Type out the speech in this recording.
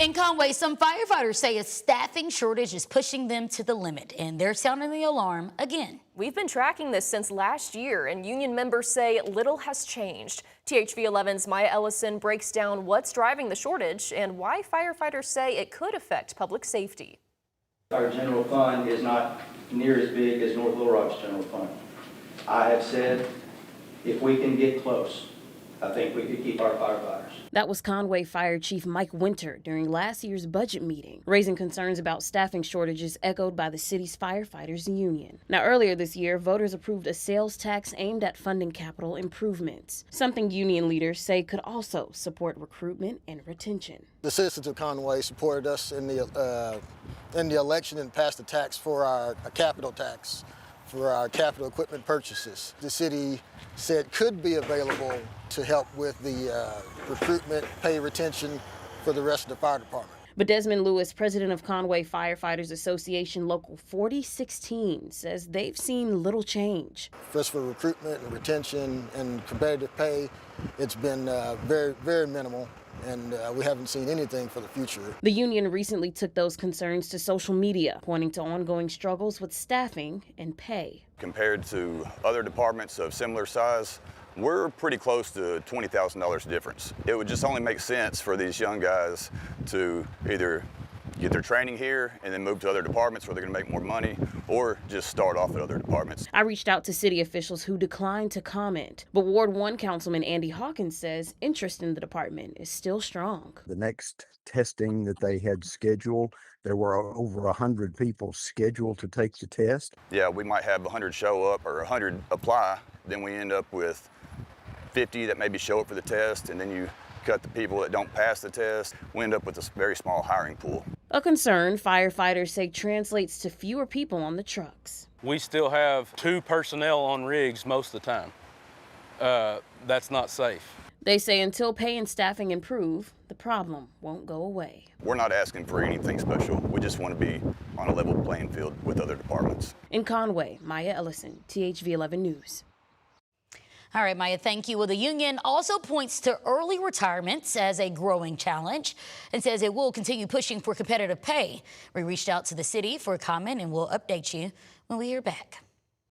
In Conway, some firefighters say a staffing shortage is pushing them to the limit, and they're sounding the alarm again. We've been tracking this since last year, and union members say little has changed. THV11's Maya Ellison breaks down what's driving the shortage and why firefighters say it could affect public safety. Our general fund is not near as big as North Little Rock's general fund. I have said if we can get close, I think we could keep our firefighters. That was Conway Fire Chief Mike Winter during last year's budget meeting, raising concerns about staffing shortages echoed by the city's Firefighters Union. Now, earlier this year, voters approved a sales tax aimed at funding capital improvements, something union leaders say could also support recruitment and retention. The citizens of Conway supported us in the election and passed a tax for our capital tax for our capital equipment purchases. The city said could be available to help with the recruitment, pay retention for the rest of the fire department. But Desmond Lewis, president of Conway Firefighters Association Local 4016, says they've seen little change. Just for recruitment and retention and competitive pay, it's been very, very minimal. And we haven't seen anything for the future. The union recently took those concerns to social media, pointing to ongoing struggles with staffing and pay. Compared to other departments of similar size, we're pretty close to $20,000 difference. It would just only make sense for these young guys to either get their training here and then move to other departments where they're going to make more money, or just start off at other departments. I reached out to city officials who declined to comment, but Ward 1 Councilman Andy Hawkins says interest in the department is still strong. The next testing that they had scheduled, there were over 100 people scheduled to take the test. Yeah, we might have 100 show up or 100 apply, then we end up with 50 that maybe show up for the test, and then you cut the people that don't pass the test. We end up with a very small hiring pool. A concern firefighters say translates to fewer people on the trucks. We still have 2 personnel on rigs most of the time. That's not safe. They say until pay and staffing improve, the problem won't go away. We're not asking for anything special. We just want to be on a level playing field with other departments. In Conway, Maya Ellison, THV11 News. All right, Maya, thank you. Well, the union also points to early retirements as a growing challenge and says it will continue pushing for competitive pay. We reached out to the city for a comment, and we'll update you when we hear back.